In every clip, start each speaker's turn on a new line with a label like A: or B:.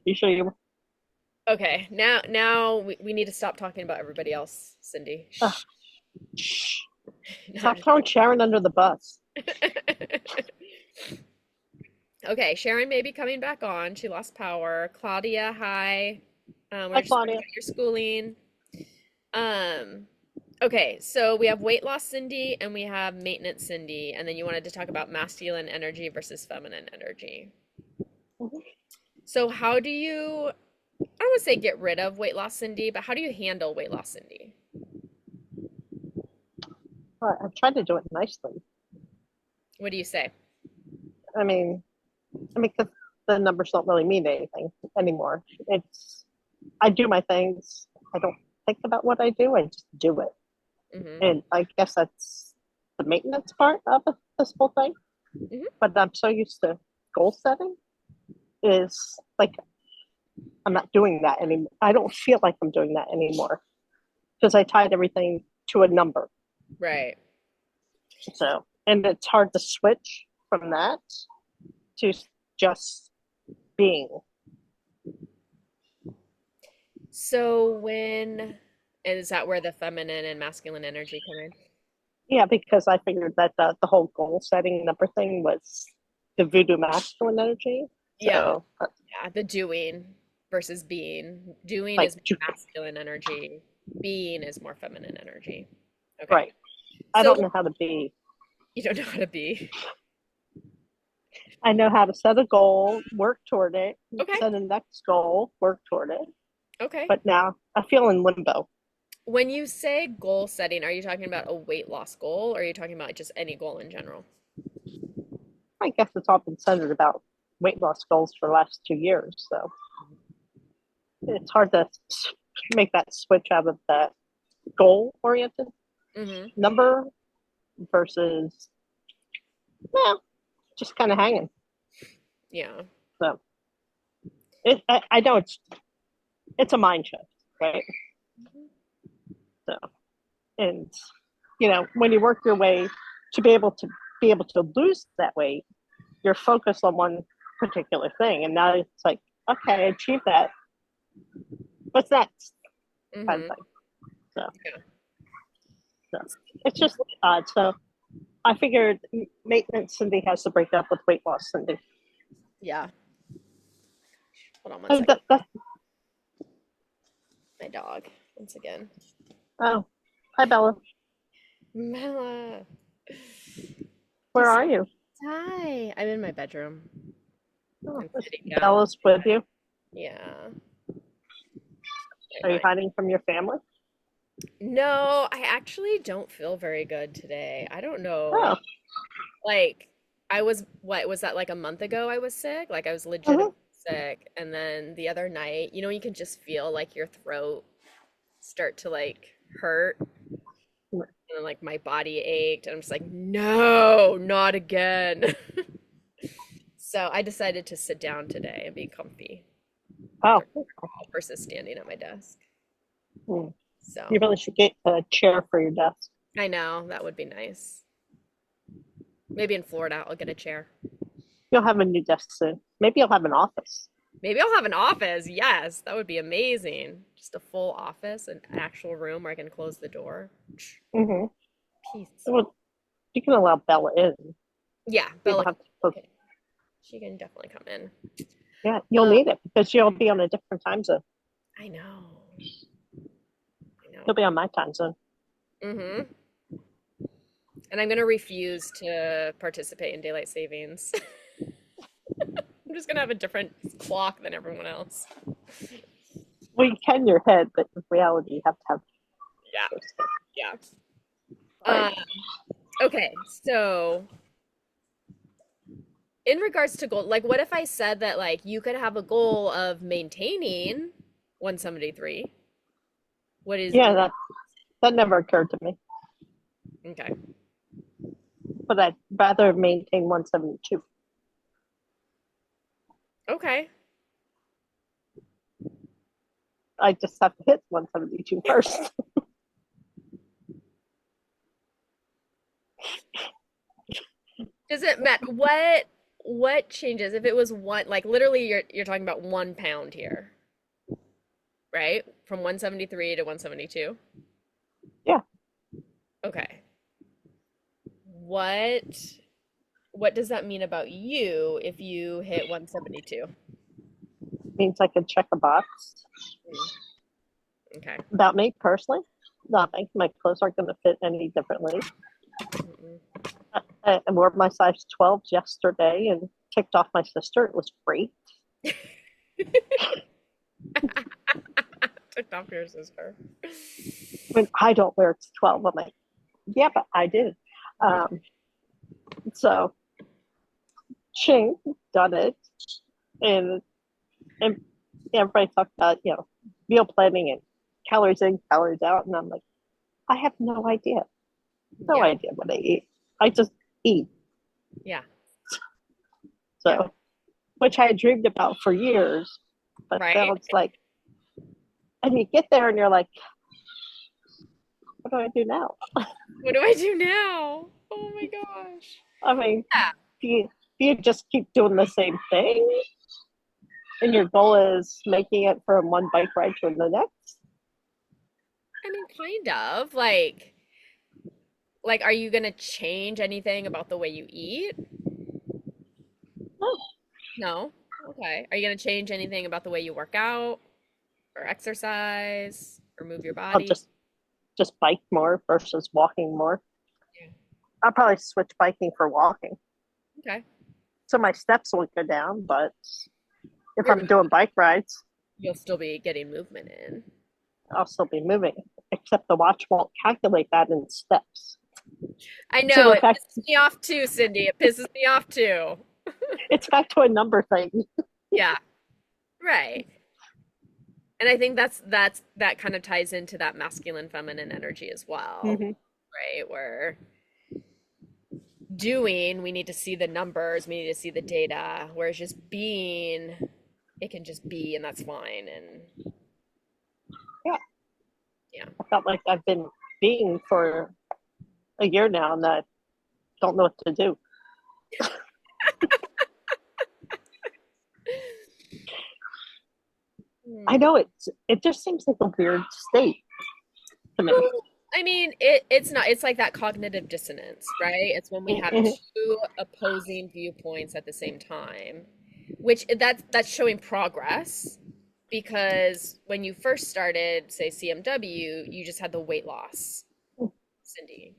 A: You sure you?
B: Okay, now we need to stop talking about everybody else, Cindy.
A: Uh,
B: Shh.
A: shh.
B: No, I'm
A: Stop
B: just
A: throwing Sharon under the bus.
B: kidding. Okay, Sharon may be coming back on. She lost power. Claudia, hi.
A: Hi,
B: We're just talking
A: Claudia.
B: about your schooling. Um, okay, so we have weight loss Cindy and we have maintenance Cindy, and then you wanted to talk about masculine energy versus feminine energy.
A: Mhm.
B: So how do you, I don't want to say get rid of weight loss Cindy, but how do you handle weight loss Cindy?
A: I tried to do it nicely.
B: What do you say?
A: I mean, because the numbers don't really mean anything anymore. It's I do my things. I don't think about what I do. I just do it,
B: Mm-hmm.
A: and I guess that's the maintenance part of this whole thing.
B: Mm-hmm.
A: But I'm so used to goal setting. Is like I'm not doing that anymore. I don't feel like I'm doing that anymore because I tied everything to a number.
B: Right.
A: So, and it's hard to switch from that to just being.
B: So and is that where the feminine and masculine energy come in?
A: Yeah, because I figured that the whole goal setting number thing was the voodoo masculine energy.
B: Yeah.
A: So,
B: Yeah, the doing versus being. Doing
A: like,
B: is more masculine energy. Being is more feminine energy. Okay.
A: right. I
B: So
A: don't know how to be.
B: you don't know how to be.
A: I know how to set a goal, work toward it,
B: Okay.
A: set a next goal, work toward it.
B: Okay.
A: But now I feel in limbo.
B: When you say goal setting, are you talking about a weight loss goal or are you talking about just any goal in general?
A: I guess it's all been centered about weight loss goals for the last 2 years. So it's hard to make that switch out of that goal oriented
B: Mm-hmm.
A: number versus, well, just kind of hanging.
B: Yeah.
A: So I know it's a mind shift, right? So, and when you work your way to be able to lose that weight, you're focused on one particular thing, and now it's like, okay, I achieved that. What's next? Kind of
B: Mm-hmm.
A: thing. So,
B: Yeah.
A: so it's just odd. So I figured maintenance Cindy has to break up with weight loss Cindy.
B: Yeah. Hold on one
A: Oh,
B: second.
A: that,
B: My dog, once again.
A: oh, hi Bella.
B: Mela.
A: Where
B: Just
A: are you?
B: hi. I'm in my bedroom.
A: Oh,
B: I'm
A: is
B: sitting down.
A: Bella's with you.
B: Yeah. Right
A: Are
B: now.
A: you hiding from your family?
B: No, I actually don't feel very good today. I don't know.
A: Oh,
B: Like, what was that like a month ago I was sick? Like, I was
A: uh-huh.
B: legitimately sick. And then the other night, you can just feel like your throat start to like hurt. And then like my body ached. And I'm just like, no, not again. So I decided to sit down today and be comfy
A: Oh,
B: versus standing at my desk.
A: hmm. You
B: So
A: really should get a chair for your desk.
B: I know that would be nice. Maybe in Florida, I'll get a chair.
A: You'll have a new desk soon. Maybe you'll have an office.
B: Maybe I'll have an office. Yes, that would be amazing. Just a full office, an actual room where I can close the door.
A: Mm-hmm.
B: Peace.
A: Well, you can allow Bella in.
B: Yeah,
A: You
B: Bella,
A: don't have to close.
B: she can definitely come in.
A: Yeah, you'll
B: Uh,
A: need it because you'll be on a different time zone.
B: I know. I
A: You'll
B: know.
A: be on my time zone.
B: Mm-hmm. And I'm gonna refuse to participate in daylight savings. I'm just gonna have a different clock than everyone else.
A: Well, you can in your head, but in reality, you have to have
B: Yeah,
A: those things.
B: yeah.
A: All right.
B: Um, okay, so in regards to goal, like what if I said that like you could have a goal of maintaining 173? What is
A: Yeah, that never occurred to me.
B: okay.
A: But I'd rather maintain 172.
B: Okay.
A: I just have to hit 172 first.
B: Does it matter what? what changes if it was one, like literally you're talking about 1 pound here, right? From 173 to 172.
A: Yeah,
B: Okay. What what does that mean about you if you hit 172?
A: means I can check a box.
B: Mm, okay.
A: About me personally, nothing. My clothes aren't going to fit any differently.
B: Mm-mm.
A: I wore my size 12 yesterday and ticked off my sister. It was great.
B: Took off your sister.
A: When I don't wear 12, I'm like, yeah, but I did. Um, so, ching, done it. And, and everybody talked about, meal planning and calories in, calories out. And I'm like, I have no idea. No
B: Yeah.
A: idea what I eat. I just eat.
B: Yeah. Yeah.
A: So, which I had dreamed about for years. But then
B: Right?
A: it's like, and you get there and you're like, what do I do now?
B: What do I do now? Oh my gosh.
A: I mean,
B: Yeah.
A: do you just keep doing the same thing? And your goal is making it from one bike ride to the next?
B: I mean, kind of. Like, are you gonna change anything about the way you eat?
A: Oh,
B: No. Okay. Are you gonna change anything about the way you work out or exercise or move your
A: I'll
B: body?
A: just bike more versus walking more.
B: Yeah.
A: I'll probably switch biking for walking.
B: Okay.
A: So my steps will go down, but if
B: You're
A: I'm doing bike rides,
B: You'll still be getting movement in.
A: I'll still be moving. Except the watch won't calculate that in steps.
B: I
A: So
B: know
A: in
B: it
A: fact,
B: pisses me off too, Cindy. It pisses me off too.
A: it's back to a number thing.
B: Yeah. Right. And I think that kind of ties into that masculine feminine energy as well,
A: Mm-hmm.
B: right? Where doing, we need to see the numbers, we need to see the data, whereas just being, it can just be and that's fine. And
A: Yeah,
B: yeah.
A: I felt like I've been being for a year now and I don't know what to do. I
B: Hmm.
A: know it just seems like a weird state to me.
B: Well, I mean, it's not, it's like that cognitive dissonance, right? It's when we have
A: Mm-hmm.
B: two opposing viewpoints at the same time, which that's showing progress because when you first started, say CMW, you just had the weight loss, Cindy,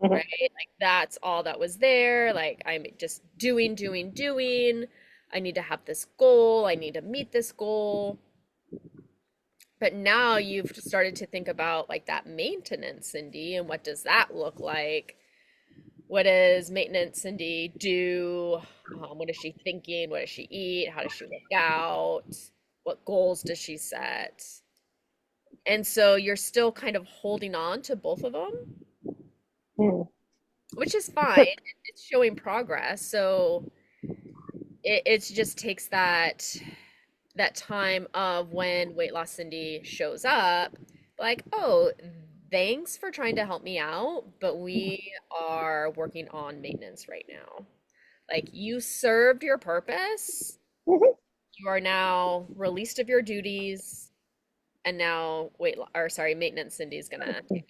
A: Mm-hmm.
B: right? Like that's all that was there. Like I'm just doing, doing, doing. I need to have this goal. I need to meet this goal. But now you've started to think about like that maintenance, Cindy, and what does that look like? What does maintenance Cindy do? What is she thinking? What does she eat? How does she work out? What goals does she set? And so you're still kind of holding on to both of them,
A: Mm-hmm.
B: which is fine. It's showing progress. So it just takes that time of when weight loss Cindy shows up, like, oh, thanks for trying to help me out, but we are working on maintenance right now. Like, you served your purpose. You are now released of your duties, and now or sorry, maintenance Cindy's gonna take.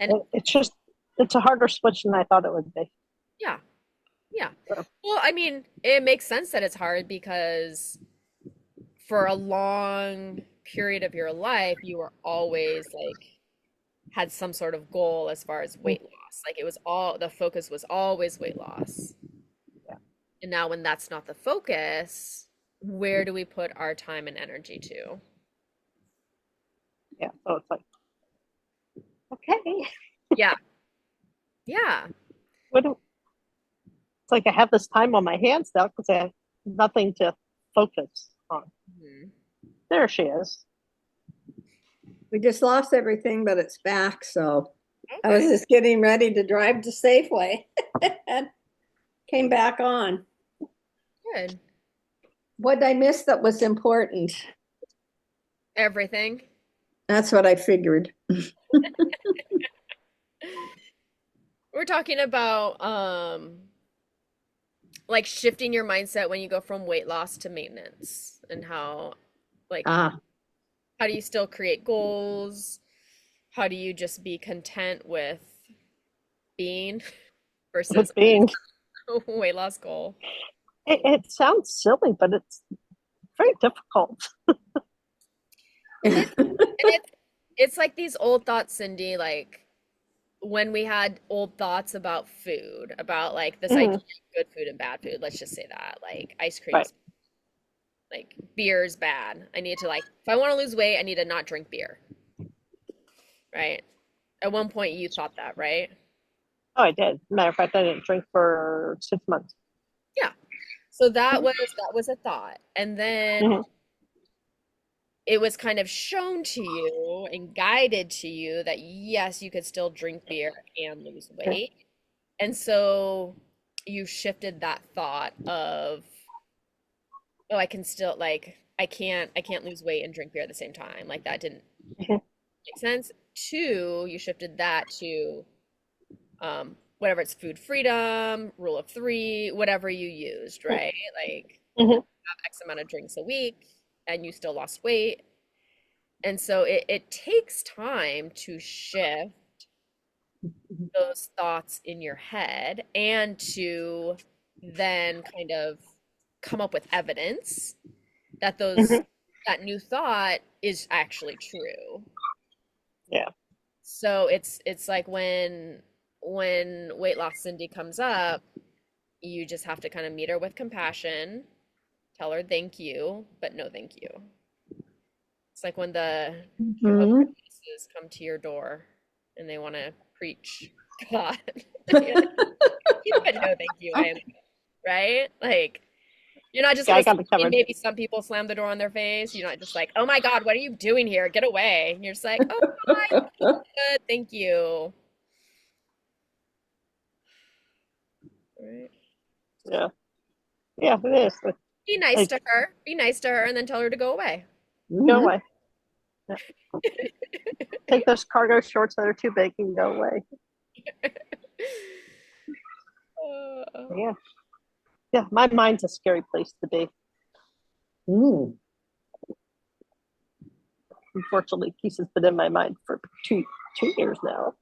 B: And
A: It's just it's a harder switch than I thought it would be.
B: yeah, yeah.
A: So,
B: Well, I mean, it makes sense that it's hard because for a long period of your life, you were always like had some sort of goal as far as weight loss. Like it was all the focus was always weight loss.
A: yeah,
B: And now when that's not the focus, where do we put our time and energy to?
A: yeah. So it's like, okay,
B: Yeah. Yeah.
A: what do, it's like I have this time on my hands now because I have nothing to focus on.
B: Mhm.
A: There she is.
C: We just lost everything, but it's back. So I was
B: Okay.
C: just getting ready to drive to Safeway and came back on.
B: Good.
C: What did I miss that was important?
B: Everything.
C: That's what I figured.
B: We're talking about like shifting your mindset when you go from weight loss to maintenance and how like
C: Ah,
B: how do you still create goals? How do you just be content with being
A: With
B: versus
A: being,
B: a weight loss goal?
A: it sounds silly, but it's very difficult.
B: It is. And it's like these old thoughts, Cindy, like when we had old thoughts about food, about like this idea
A: Mhm.
B: of good food and bad food, let's just say that, like ice
A: Right.
B: cream's like beer's bad. I need to like if I want to lose weight, I need to not drink beer, right? At one point you thought that, right?
A: Oh, I did. Matter of fact, I didn't drink for 6 months.
B: Yeah. So that was a thought. And then
A: Mhm.
B: it was kind of shown to you and guided to you that yes, you could still drink beer and lose weight. And so you shifted that thought of, oh, I can still like I can't lose weight and drink beer at the same time. Like that didn't
A: Mhm.
B: make sense. Two, you shifted that to whatever it's food freedom, rule of three, whatever you used, right? Like
A: Mhm.
B: have X amount of drinks a week and you still lost weight. And so it takes time to shift those thoughts in your head and to then kind of come up with evidence that those
A: Mhm.
B: that new thought is actually true.
A: Yeah.
B: So it's like when weight loss Cindy comes up, you just have to kind of meet her with compassion, tell her thank you, but no thank you. It's like when the Jehovah's
C: mhm.
B: Witnesses come to your door and they want to preach God. You're like, but no thank you, I am right? Like you're not just
A: Yeah, I
B: gonna
A: got it covered.
B: maybe some people slam the door on their face. You're not just like, oh my God, what are you doing here? Get away. You're just like, oh hi, good, thank you. Right.
A: Yeah. Yeah, it is.
B: Be nice
A: Like,
B: to her. Be nice to her and then tell her to go away.
A: go
C: Mhm.
A: away. Yeah. Take those cargo shorts that are too big and go away.
B: Uh,
A: Yeah. Yeah. My mind's a scary place to be.
C: Mm.
A: Unfortunately, peace has been in my mind for two years now.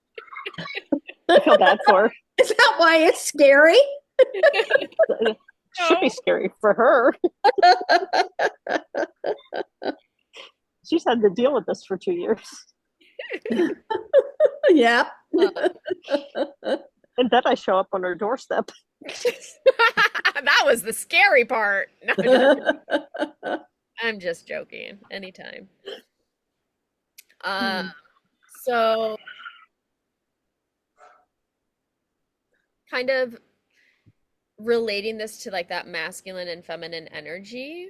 A: I feel bad for her.
C: Is that why it's scary?
A: It should be
B: no.
A: scary for her. She's had to deal with this for 2 years.
C: Yeah.
B: Uh,
A: And then I show up on her doorstep.
B: that was the scary part. No, I'm just joking. Anytime. Uh, so kind of relating this to like that masculine and feminine energy,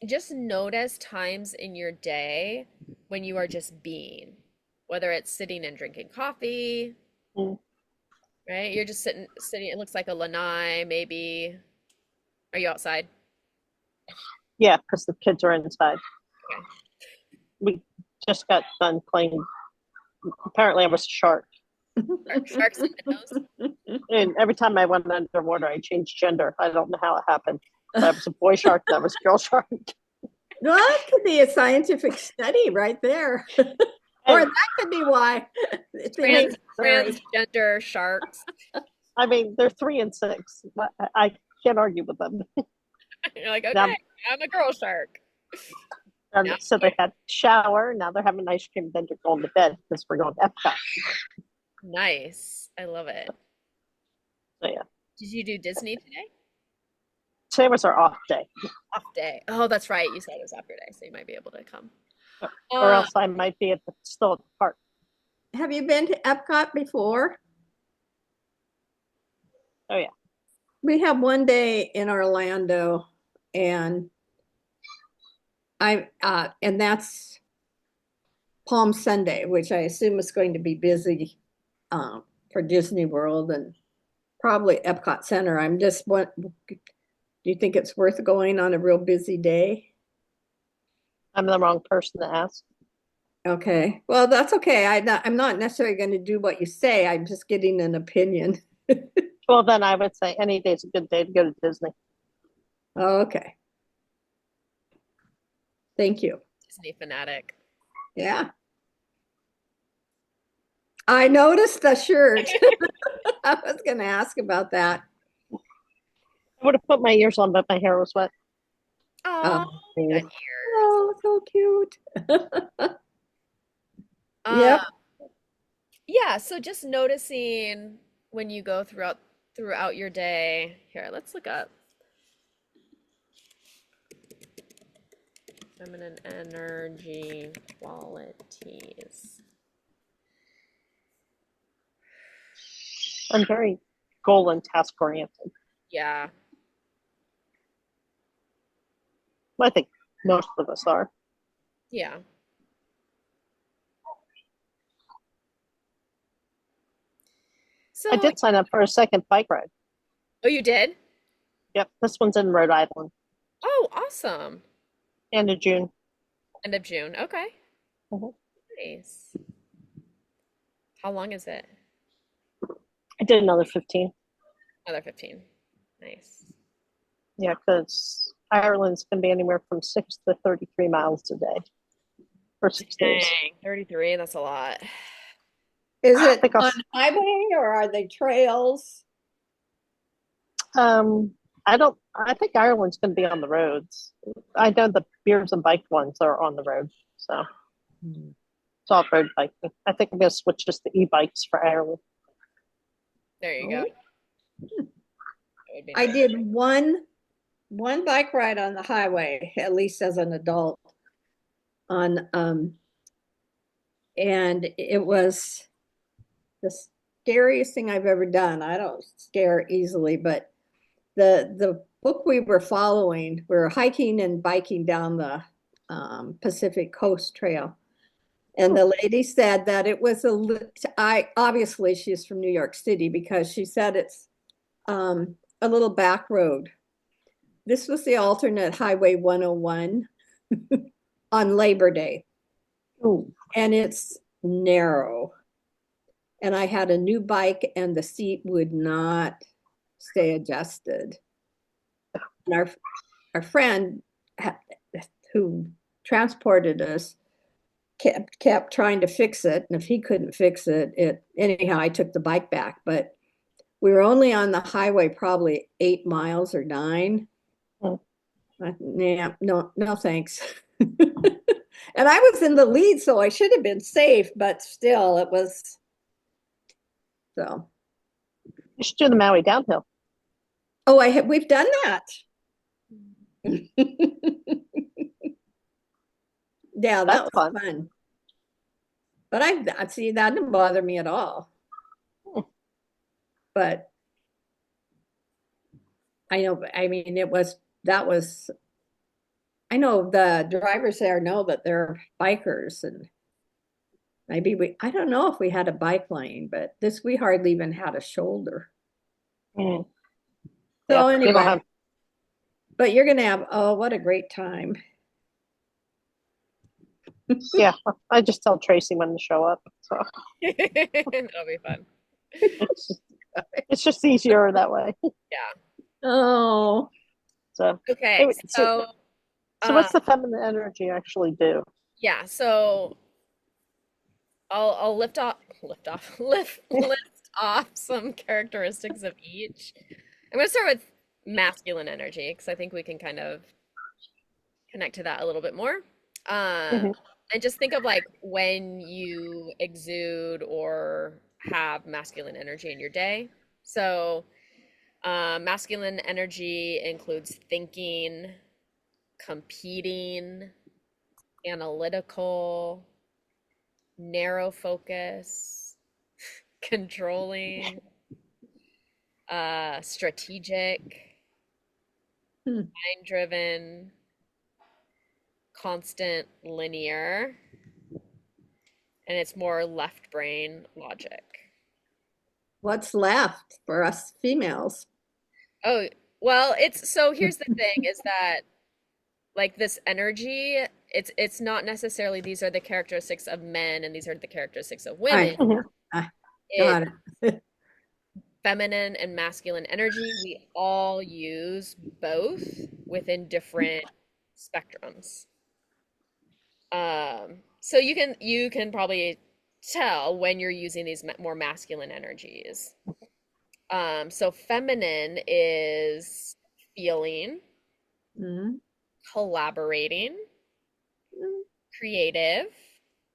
B: just notice times in your day when you are just being, whether it's sitting and drinking coffee,
A: Mm.
B: right? You're just sitting, it looks like a lanai, maybe. Are you outside?
A: Yeah, because the kids are inside.
B: Okay.
A: We just got done playing. Apparently, I was a shark.
B: Sharks and minnows.
A: And every time I went underwater, I changed gender. I don't know how it happened. I was a boy shark, then I was a girl shark.
C: Well, that could be a scientific study right there. Or
A: And
C: that could be why it's necessary.
B: Transgender sharks.
A: I mean, they're 3 and 6. I can't argue with them.
B: You're like, okay,
A: Now,
B: I'm a girl shark. Now,
A: so they had shower. Now they're having ice cream. Then they're going to bed because we're going to Epcot.
B: nice. I love it.
A: So yeah,
B: Did you do Disney today?
A: today was our off day,
B: Off day. Oh, that's right. You said it was after day, so you might be able to come.
A: or
B: Uh,
A: else I might be still at the park.
C: Have you been to Epcot before?
A: Oh yeah,
C: We have one day in Orlando, and and that's Palm Sunday, which I assume is going to be busy for Disney World and probably Epcot Center. I'm just what do you think it's worth going on a real busy day?
A: I'm the wrong person to ask.
C: Okay. Well, that's okay. I'm not necessarily going to do what you say. I'm just getting an opinion.
A: Well, then I would say any day's a good day to go to Disney.
C: Oh, okay. Thank you.
B: Disney fanatic.
C: Yeah. I noticed the shirt. I was going to ask about that.
A: I would have put my ears on, but my hair was wet.
B: Oh, you got
C: Oh,
B: ears.
C: oh, so cute.
B: Uh,
C: Yep.
B: yeah, so just noticing when you go throughout your day. Here, let's look up feminine energy qualities.
A: I'm very goal and task oriented.
B: Yeah.
A: I think most of us are.
B: Yeah.
A: I
B: So,
A: did sign up for a second bike ride.
B: oh, you did?
A: Yep, this one's in Rhode Island,
B: Oh, awesome.
A: end of June.
B: End of June. Okay.
A: Mhm.
B: Nice. How long is it?
A: I did another 15.
B: Another 15. Nice.
A: Yeah, because Ireland's going to be anywhere from 6 to 33 miles a day for 6 days.
B: Dang, 33, that's a lot.
C: Is
A: I
C: it
A: think I'll,
C: on highway or are they trails?
A: um, I don't, I think Ireland's going to be on the roads. I know the beers and bike ones are on the road. So it's off road biking. I think I'm going to switch just to e bikes for Ireland.
B: There you go.
C: Oh,
B: That would be
C: I
B: nice.
C: did one bike ride on the highway, at least as an adult, on and it was the scariest thing I've ever done. I don't scare easily, but the book we were following, we were hiking and biking down the Pacific Coast Trail. And the lady said that it was I obviously she's from New York City because she said it's a little back road. This was the alternate Highway 101 on Labor Day,
A: Ooh,
C: and it's narrow. And I had a new bike, and the seat would not stay adjusted. And our friend who transported us kept trying to fix it, and if he couldn't fix it anyhow I took the bike back. But we were only on the highway probably 8 miles or 9.
A: mm.
C: Yeah, no thanks. And I was in the lead, so I should have been safe, but still it was so.
A: You should do the Maui downhill.
C: Oh, we've done that. Yeah, that
A: That's
C: was
A: fun.
C: fun. But I see that didn't bother me at all.
A: Hmm.
C: But I know, I mean, that was, I know the drivers there know that they're bikers, and maybe I don't know if we had a bike lane, but we hardly even had a shoulder.
A: Mm. Yeah,
C: So
A: you don't
C: anyway,
A: have.
C: but you're gonna have, oh, what a great time.
A: Yeah, I just tell Tracy when to show up. So
B: That'll be fun.
A: it's just, it's just easier that way.
B: Yeah.
C: Oh,
A: So
B: Okay,
A: anyway, so
B: uh
A: what's the feminine energy actually do?
B: yeah, so I'll list off some characteristics of each. I'm gonna start with masculine energy because I think we can kind of connect to that a little bit more. Um,
A: Mhm.
B: and just think of like when you exude or have masculine energy in your day. So, masculine energy includes thinking, competing, analytical, narrow focus, controlling, strategic,
C: hmm.
B: mind driven, constant, linear, and it's more left brain logic.
C: What's left for us females?
B: Oh, well, it's so here's the thing is that like this energy, it's not necessarily these are the characteristics of men and these are the characteristics of women.
C: I,
A: Mhm.
C: I
B: It
C: got it.
B: feminine and masculine energy, we all use both within different spectrums. So you can probably tell when you're using these more masculine energies. So feminine is feeling,
C: Mm-hmm.
B: collaborating, creative,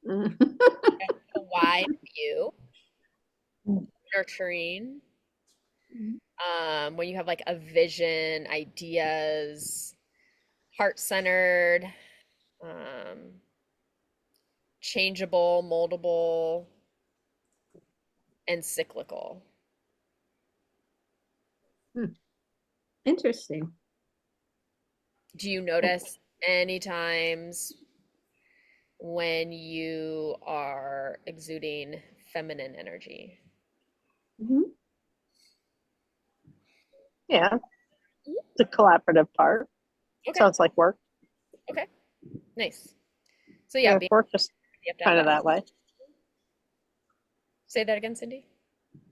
B: a wide view, nurturing. When you have like a vision, ideas, heart-centered, um, changeable, moldable, and cyclical.
C: Interesting.
B: Do you notice any times when you are exuding feminine energy?
C: Mhm.
A: Yeah, the collaborative part
B: Okay.
A: sounds like work.
B: Okay. Nice. So yeah,
A: Yeah, work is
B: you have to have
A: kind of
B: that.
A: that way.
B: Say that again, Cindy.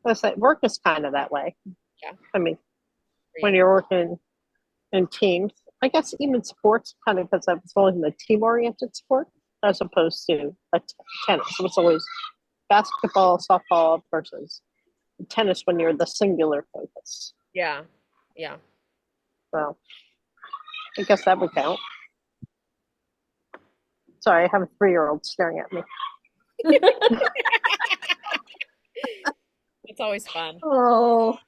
A: Let's say work is kind of that way.
B: Yeah.
A: I mean,
B: For
A: when
B: you.
A: you're working in teams, I guess even sports, kind of because I was always in the team-oriented sport as opposed to tennis. It was always basketball, softball versus tennis when you're the singular focus.
B: Yeah. Yeah.
A: So I guess that would count. Sorry, I have a 3-year-old staring at me.
B: It's always fun.
C: Oh,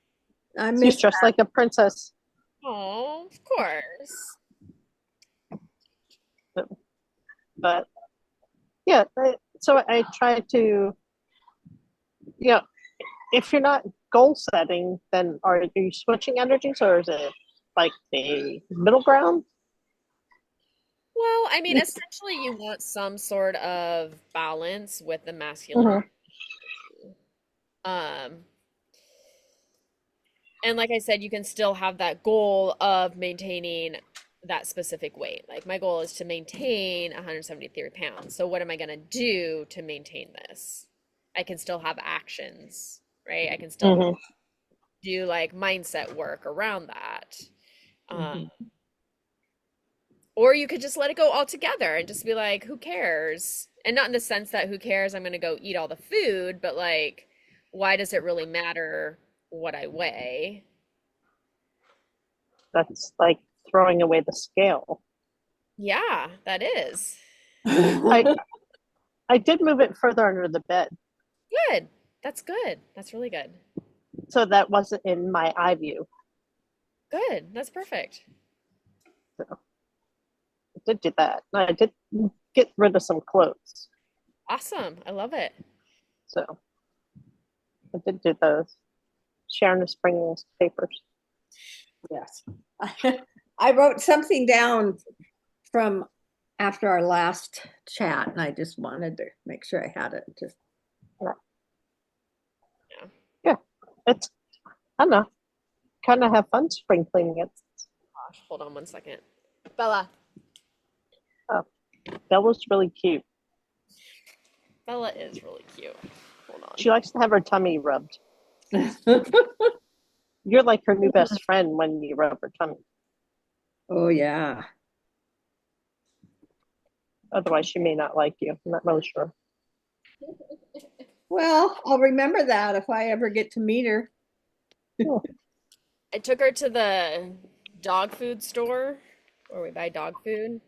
C: I
A: She's
C: miss
A: dressed like a princess.
B: Oh, of course.
A: But yeah, so I try to, you know, if you're not goal setting, then are you switching energies or is it like the middle ground?
B: Well, I mean, essentially, you want some sort of balance with the masculine.
A: Mm-hmm.
B: Um, and like I said, you can still have that goal of maintaining that specific weight. Like my goal is to maintain 173 pounds. So what am I going to do to maintain this? I can still have actions, right? I can still
A: Mm-hmm.
B: do like mindset work around that. Um,
C: Mhm.
B: or you could just let it go altogether and just be like, who cares? And not in the sense that who cares, I'm going to go eat all the food, but like, why does it really matter what I weigh?
A: That's like throwing away the scale.
B: Yeah, that is.
A: I I did move it further under the bed,
B: Good. That's good. That's really good.
A: so that wasn't in my eye view.
B: Good. That's perfect.
A: So I did do that. I did get rid of some clothes,
B: Awesome. I love it.
A: so I did do those. Sharon is bringing us papers.
C: Yes. I wrote something down from after our last chat, and I just wanted to make sure I had it. Just
A: Yeah, it's I don't know. Kind of have fun spring cleaning it.
B: Gosh, hold on one second. Bella.
A: Oh, that was really cute.
B: Bella is really cute. Hold on.
A: She likes to have her tummy rubbed. You're like her new best friend when you rub her tummy.
C: Oh yeah.
A: Otherwise, she may not like you. I'm not really sure.
C: Well, I'll remember that if I ever get to meet her.
A: Oh,
B: I took her to the dog food store where we buy dog food.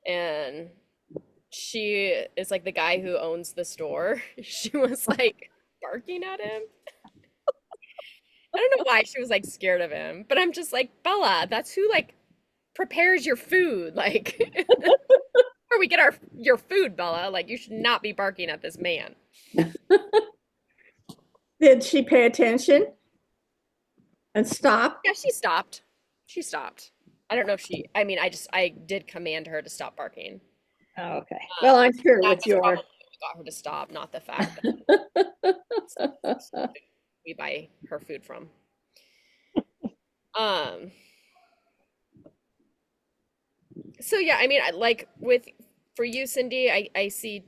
B: And she is like the guy who owns the store. She was like barking at him. I don't know why she was like scared of him, but I'm just like, Bella, that's who like prepares your food. Like where we get your food, Bella. Like you should not be barking at this man.
C: Did she pay attention and stop?
B: Yeah, she stopped. She stopped. I don't know if she, I mean, I did command her to stop barking.
C: Oh, okay. Well, I'm sure
B: That
C: with
B: was
C: your
B: probably what got her to stop, not the fact that we buy her food from. Um, so yeah, I mean, like with for you, Cindy, I see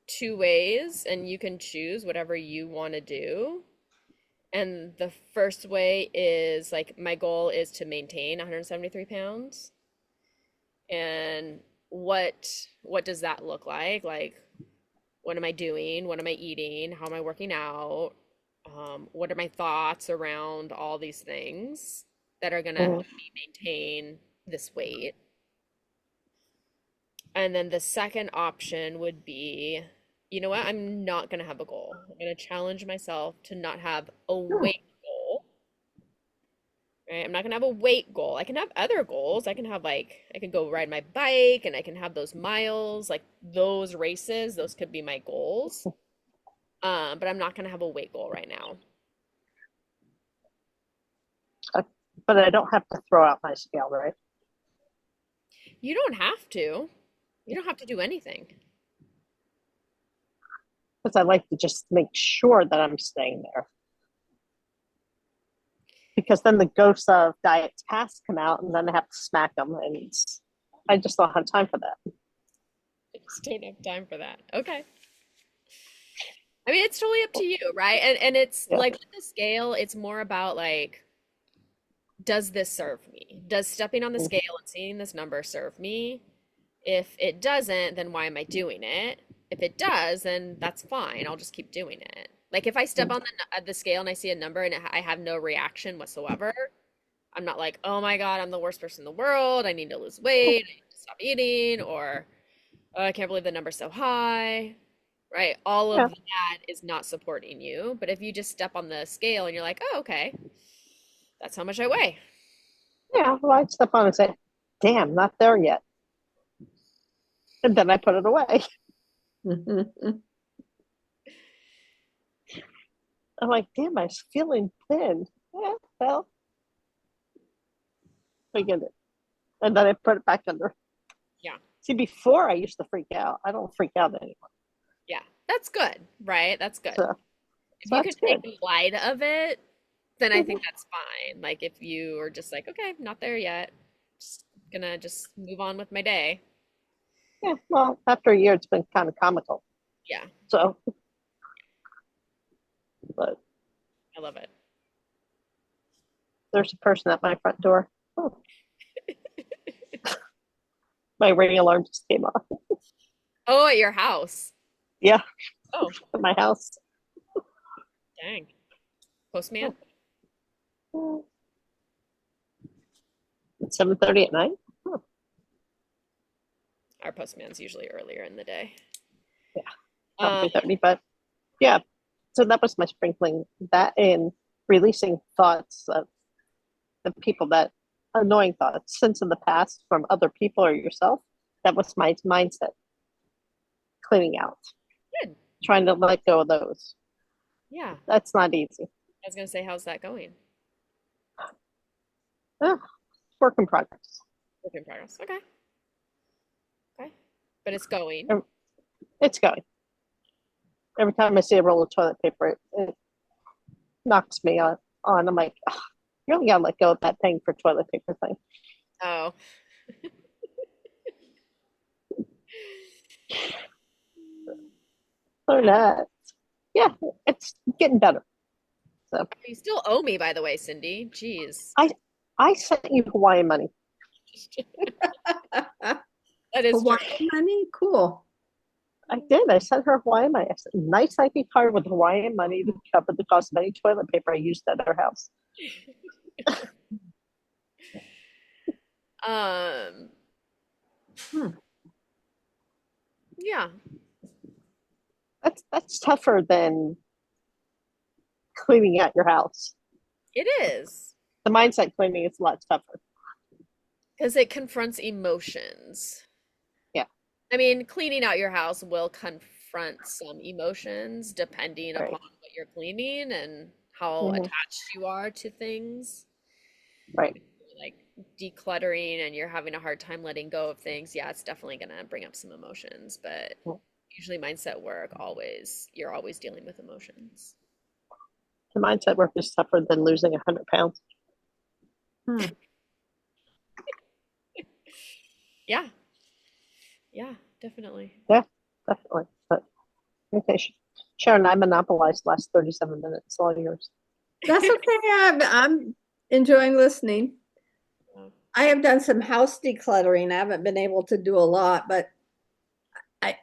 B: two ways, and you can choose whatever you want to do. And the first way is like my goal is to maintain 173 pounds. And what does that look like? Like, what am I doing? What am I eating? How am I working out? What are my thoughts around all these things that are gonna help
A: Mhm.
B: me maintain this weight? And then the second option would be, you know what? I'm not gonna have a goal. I'm gonna challenge myself to not have a
A: Hmm.
B: weight goal. Right? I'm not gonna have a weight goal. I can have other goals. I can have like I can go ride my bike and I can have those miles, like those races, those could be my goals. But I'm not gonna have a weight goal right now.
A: Uh, But I don't have to throw out my scale, right?
B: You don't have to. You don't have to do anything.
A: Because I like to just make sure that I'm staying there. Because then the ghosts of diets past come out, and then I have to smack them, and I just don't have time for that.
B: I just don't have time for that. Okay. I mean, it's totally up to you, right? And it's
A: Yeah.
B: like with the scale, it's more about like, does this serve me? Does stepping on the scale and seeing this number serve me? If it doesn't, then why am I doing it? If it does, then that's fine. I'll just keep doing it. Like if I step on the scale and I see a number and I have no reaction whatsoever, I'm not like, oh my God, I'm the worst person in the world. I need to lose weight. I need to stop eating, or oh, I can't believe the number's so high. Right? All of
A: Yeah.
B: that is not supporting you. But if you just step on the scale and you're like, oh, okay, that's how much I weigh.
A: Yeah. Well, I step on and say, damn, not there yet. And then I put it away. I'm like, damn, I was feeling thin. Yeah, well, I get it. And then I put it back under.
B: Yeah.
A: See, before I used to freak out. I don't freak out anymore.
B: Yeah. That's good, right? That's good.
A: So,
B: If
A: so
B: you
A: that's
B: can make
A: good.
B: light of it, then I
A: Mhm.
B: think that's fine. Like if you are just like, okay, not there yet, just gonna just move on with my day.
A: Yeah. Well, after a year, it's been kind of comical.
B: Yeah,
A: So, but
B: I love it.
A: there's a person at my front door. Oh, my ring alarm just came off.
B: Oh, at your house.
A: Yeah,
B: Oh,
A: at my house.
B: dang. Postman?
A: It's 7:30 at night. Oh,
B: Our postman's usually earlier in the day.
A: yeah,
B: Um,
A: probably 30. But yeah, so that was my sprinkling that in releasing thoughts of the people that annoying thoughts since in the past from other people or yourself. That was my mindset cleaning out,
B: good.
A: trying to let go of those.
B: Yeah.
A: That's not easy.
B: I was gonna say, how's that going?
A: Eh, work in progress.
B: Work in progress. Okay. Okay. But it's going.
A: It's going. Every time I see a roll of toilet paper, it knocks me on. I'm like, "Ugh, you really gotta let go of that paying for toilet paper thing.
B: Oh.
A: Or that. Yeah, it's getting better. So
B: You still owe me, by the way, Cindy. Jeez.
A: I I sent you Hawaiian money.
B: That is true.
C: Hawaiian money? Cool.
A: I did. I sent her Hawaiian money. I said, nice ID card with Hawaiian money to cover the cost of any toilet paper I used at our house.
B: Um,
C: Hmm.
B: yeah,
A: That's tougher than cleaning out your house.
B: it is.
A: The mindset cleaning is a lot tougher.
B: Because it confronts emotions.
A: Yeah,
B: I mean, cleaning out your house will confront some emotions depending
A: right.
B: upon what you're cleaning and how
A: Hmm.
B: attached you are to things.
A: Right.
B: Like decluttering and you're having a hard time letting go of things, yeah, it's definitely gonna bring up some emotions, but usually mindset work always you're always dealing with emotions.
A: The mindset work is tougher than losing 100 pounds.
C: Hmm.
B: Yeah, yeah, definitely.
A: Yeah, definitely. But okay, Sharon, I monopolized the last 37 minutes. All yours.
C: That's okay. I'm enjoying listening. I have done some house decluttering. I haven't been able to do a lot, but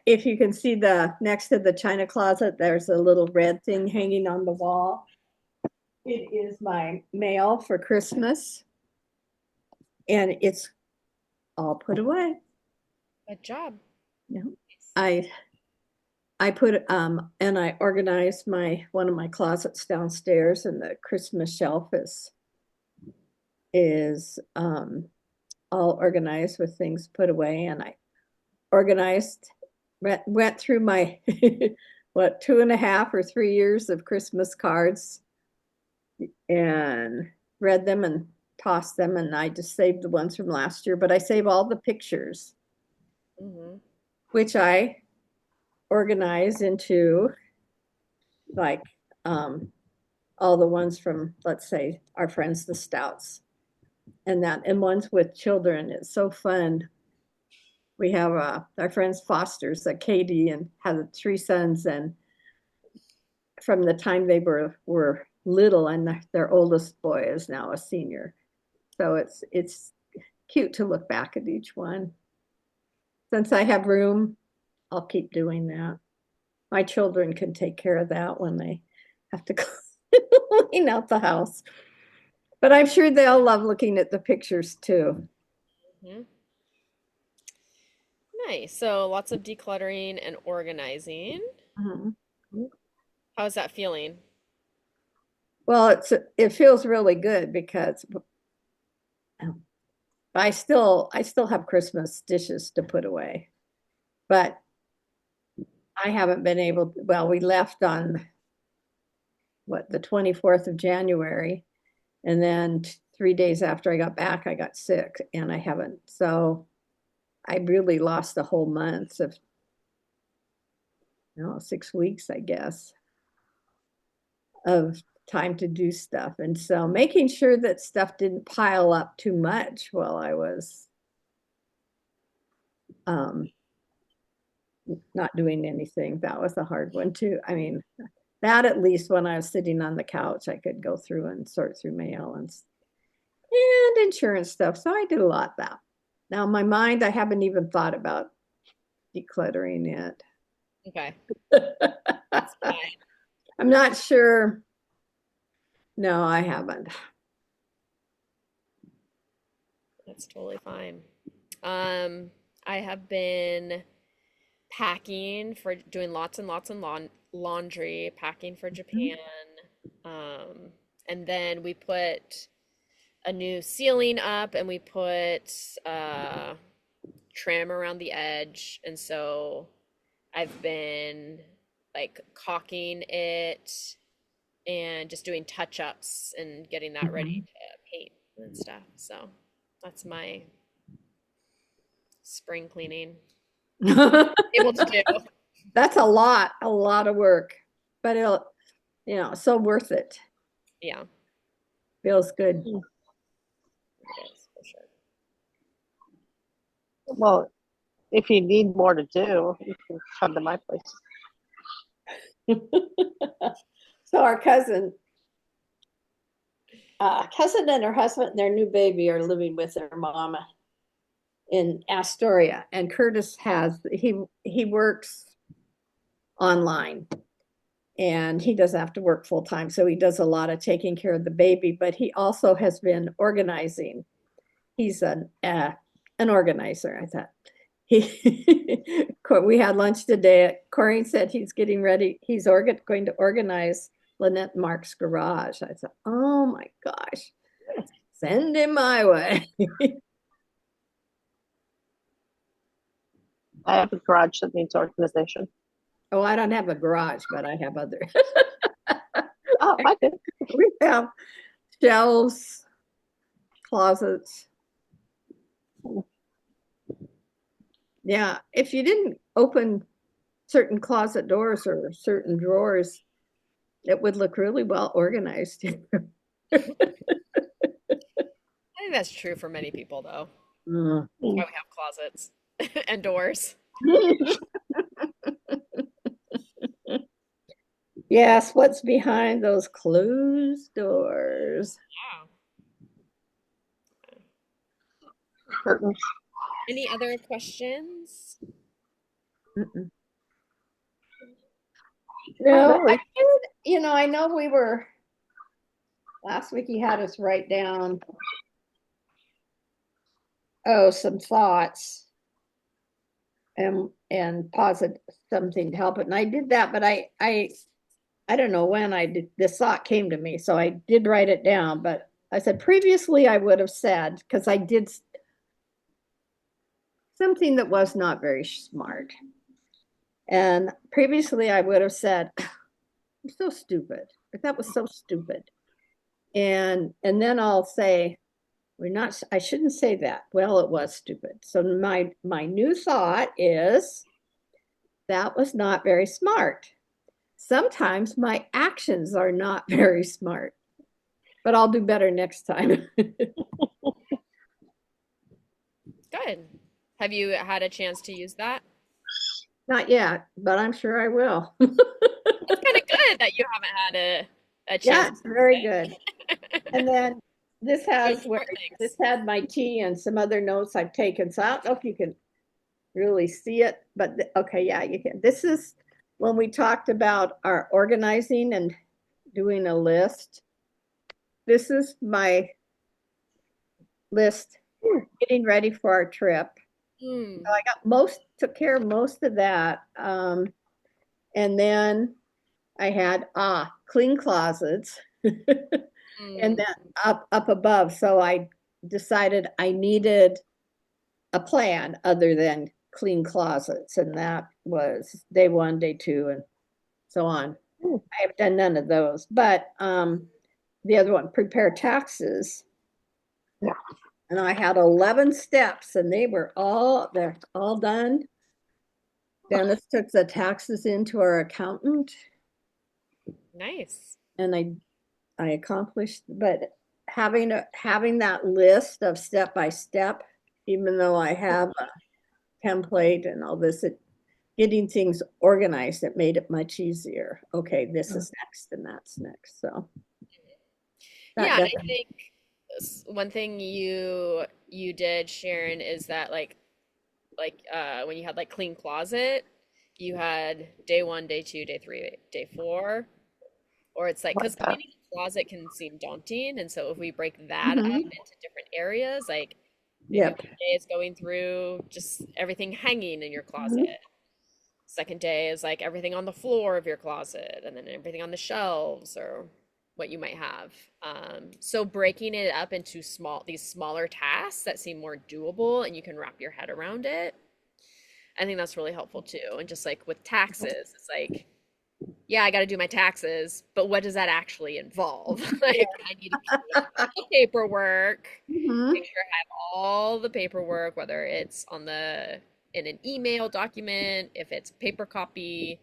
C: if you can see the next to the china closet, there's a little red thing hanging on the wall. It is my mail for Christmas, and it's all put away.
B: Good job.
C: Yeah. I put and I organized one of my closets downstairs, and the Christmas shelf is all organized with things put away, and I organized went through my what 2.5 or 3 years of Christmas cards and read them and tossed them, and I just saved the ones from last year, but I save all the pictures, which I organize into like all the ones from, let's say, our friends the Stouts, and ones with children. It's so fun. We have our friends Foster's, Katie, and had 3 sons, and from the time they were little, and their oldest boy is now a senior. So it's cute to look back at each one. Since I have room, I'll keep doing that. My children can take care of that when they have to clean out the house. But I'm sure they'll love looking at the pictures too.
B: Nice. So lots of decluttering and organizing. How's that feeling?
C: Well, it feels really good because I still have Christmas dishes to put away, but I haven't been able. Well, we left on the 24th of January, and then 3 days after I got back, I got sick, and I haven't. So I really lost a whole month of 6 weeks, I guess, of time to do stuff. And so making sure that stuff didn't pile up too much while I was not doing anything, that was a hard one too. I mean, that at least when I was sitting on the couch, I could go through and sort through mail and insurance stuff. So I did a lot of that. Now, my mind, I haven't even thought about decluttering it.
B: Okay.
C: That's fine. I'm not sure. No, I haven't.
B: That's totally fine. I have been packing for doing lots and lots of laundry, packing for Japan. And then we put a new ceiling up and we put trim around the edge. And so I've been like caulking it and just doing touch-ups and getting that ready to paint and stuff. So that's my spring cleaning. Able to do.
C: That's a lot of work, but it'll, so worth it.
B: Yeah.
C: Feels good.
B: It is, for sure.
A: Well, if you need more to do, you can come to my place.
C: So our cousin and her husband and their new baby are living with their mama in Astoria, and Curtis he works online, and he doesn't have to work full time, so he does a lot of taking care of the baby, but he also has been organizing. He's an organizer. I thought we had lunch today. Corey said he's getting ready. He's going to organize Lynette and Mark's garage. I thought, oh my gosh, send him my way.
A: I have a garage that needs organization.
C: Oh, I don't have a garage, but I have other.
A: Oh, I do.
C: We have shelves, closets. Yeah, if you didn't open certain closet doors or certain drawers, it would look really well organized.
B: I think that's true for many people, though. That's why we have closets and doors.
C: Yes, what's behind those closed doors?
B: Yeah.
A: Curtains.
B: Any other questions?
C: Mm-mm.
A: Not
C: No, I
A: really.
C: did, I know we were last week he had us write down, some thoughts and posit something to help it. And I did that, but I don't know when I did this thought came to me. So I did write it down, but I said previously I would have said, because I did something that was not very smart. And previously I would have said, I'm so stupid. Like that was so stupid. And then I'll say, we're not, I shouldn't say that. Well, it was stupid. So my new thought is that was not very smart. Sometimes my actions are not very smart, but I'll do better next time.
B: Good. Have you had a chance to use that?
C: Not yet, but I'm sure I will.
B: That's kind of good that you haven't had a
C: Yeah,
B: chance
C: it's
B: to use
C: very good. And then this
B: Doing
C: has where
B: smart
C: this
B: things.
C: had my tea and some other notes I've taken. So I don't know if you can really see it, but okay, yeah, you can. This is when we talked about our organizing and doing a list. This is my list getting ready for our trip. So
B: Hmm.
C: I got took care of most of that. And then I had clean closets. And
B: Hmm.
C: then up above. So I decided I needed a plan other than clean closets, and that was day one, day two, and so on. I have done none of those, but the other one, prepare taxes,
A: Yeah.
C: and I had 11 steps, and they're all done. Dennis took the taxes into our accountant,
B: Nice.
C: and I accomplished, but having that list of step by step, even though I have a template and all this, getting things organized, it made it much easier. Okay, this is next and that's next. So that
B: Yeah, and I
C: definitely.
B: think one thing you did, Sharon, is that when you had like clean closet, you had day one, day two, day three, day four, or it's like because
A: Like that.
B: cleaning a closet can seem daunting, and so if we break that up
C: Mhm.
B: into different areas, like maybe
C: Yep.
B: one day is going through just everything hanging in your closet.
C: Mhm.
B: Second day is like everything on the floor of your closet, and then everything on the shelves or what you might have. So breaking it up into these smaller tasks that seem more doable and you can wrap your head around it. I think that's really helpful too. And just like with taxes, it's like, yeah, I got to do my taxes, but what does that actually involve?
C: Yeah.
B: Like, I need to create all the paperwork,
C: Mhm.
B: make sure I have all the paperwork, whether it's in an email document, if it's paper copy.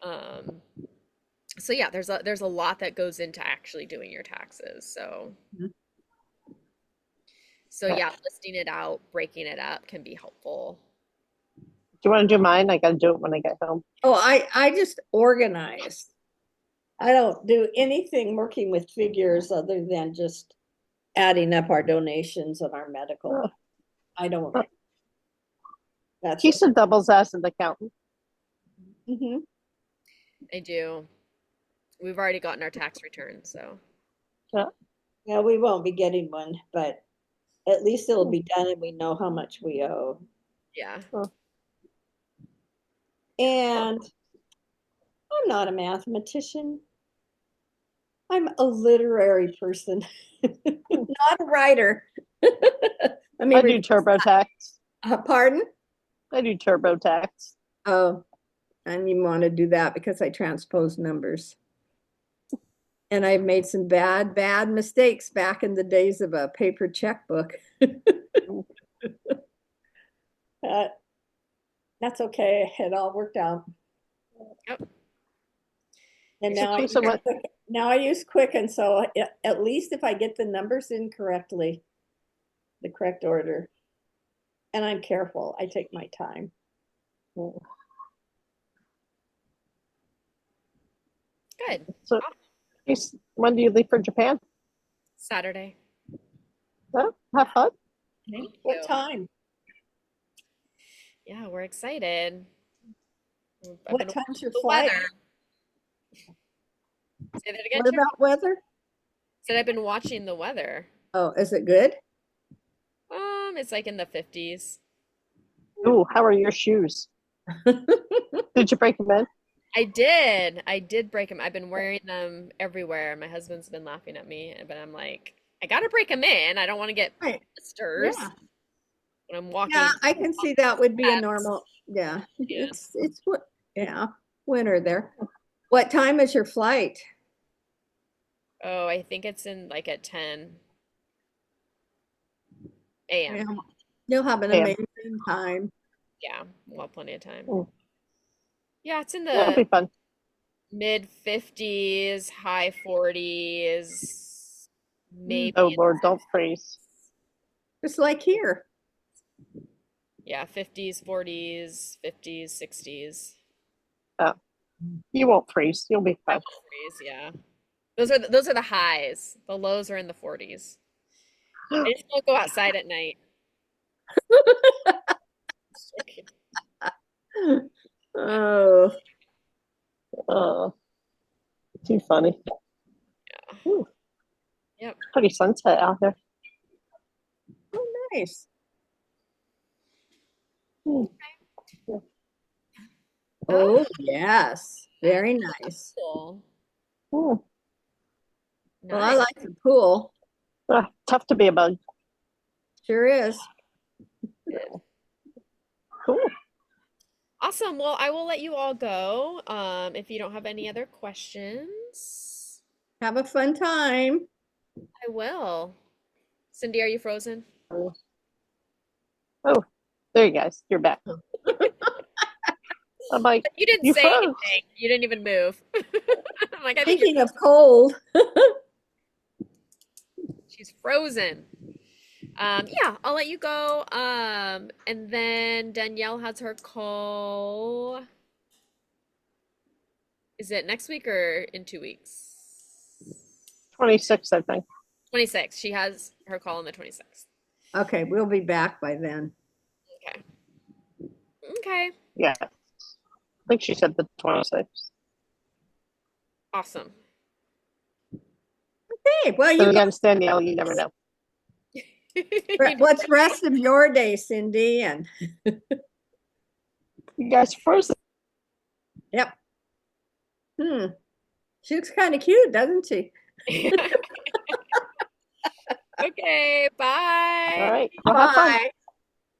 B: Um, so yeah, there's a lot that goes into actually doing your taxes. So
A: Okay.
B: yeah, listing it out, breaking it up can be helpful.
A: Do you want to do mine? I got to do it when I get home.
C: Oh, I just organize. I don't do anything working with figures other than just adding up our donations and our medical.
A: Uh,
C: I don't. That's it.
A: Keisha doubles as an accountant.
C: Mhm.
B: I do. We've already gotten our tax return, so
A: Yeah.
C: Yeah, we won't be getting one, but at least it'll be done and we know how much we owe.
B: yeah.
A: Uh,
C: And I'm not a mathematician. I'm a literary person, not a writer. Let me
A: I do
C: repeat.
A: TurboTax.
C: Pardon?
A: I do TurboTax.
C: Oh, I didn't even want to do that because I transpose numbers. And I've made some bad mistakes back in the days of a paper checkbook. Uh, that's okay. It all worked out.
B: Yep.
C: And
A: So Keisha, what?
C: now I use Quicken, so at least if I get the numbers in correctly, the correct order, and I'm careful, I take my time.
B: Good.
A: So, when do you leave for Japan?
B: Saturday.
A: Oh, have fun.
B: Thank
C: What
B: you.
C: time?
B: Yeah, we're excited. I've
C: What
B: been
C: time's
B: watching
C: your
B: the
C: flight?
B: weather. Say that again,
C: What
B: Cher?
C: about weather?
B: Said I've been watching the weather.
C: Oh, is it good?
B: It's like in the 50s.
A: Ooh, how are your shoes? Did you break them in?
B: I did. I did break them. I've been wearing them everywhere. My husband's been laughing at me, but I'm like, I gotta break them in. I don't want to get
C: Right.
B: blisters
C: Yeah.
B: when I'm
C: Yeah,
B: walking.
C: I can see that would be a
B: That's-
C: normal. Yeah.
B: Yeah.
C: It's what, yeah, winter there. What time is your flight?
B: Oh, I think it's in like at 10
C: Yeah,
B: a.m.
C: you'll have an
A: Damn.
C: amazing time.
B: Yeah, well, plenty of time.
A: Mm,
B: Yeah, it's in
A: that'll
B: the
A: be fun.
B: mid 50s, high 40s,
C: Mm,
A: Oh
B: maybe,
A: Lord, don't freeze.
C: just like here.
B: yeah, 50s, 40s, 50s, 60s.
A: Oh, you won't freeze. You'll be
B: I
A: fine.
B: will freeze, yeah. Those are the highs. The lows are in the 40s. I just don't go outside at night.
C: Oh,
A: Oh, too funny. Ooh,
B: Yep.
A: pretty sunset out there.
C: nice.
A: Mm,
C: Oh, yes. Very nice.
B: Cool.
A: mm.
C: Well, I
B: Nice.
C: like the pool.
A: Tough to be a bug.
C: Sure is.
B: Good.
A: Cool.
B: Awesome. Well, I will let you all go. If you don't have any other questions,
C: Have a fun time.
B: I will. Cindy, are you frozen?
A: Oh, there you guys. You're back. I'm like,
B: You didn't
A: you
B: say
A: froze.
B: anything. You didn't even move. I'm like, I think
C: Speaking of cold,
B: she's frozen. Yeah, I'll let you go. And then Danielle has her call. Is it next week or in 2 weeks?
A: 26, I think.
B: 26. She has her call on the 26th.
C: okay, we'll be back by then.
B: Okay. Okay.
A: Yeah. I think she said the 26th.
B: Awesome.
C: Hey, well,
A: Then
C: you
A: again, Danielle, you never know.
C: what's the rest of your day, Cindy? And
A: You guys frozen.
C: yep. She looks kind of cute, doesn't she?
B: Okay, bye.
A: All right. Well, have fun.
C: Bye.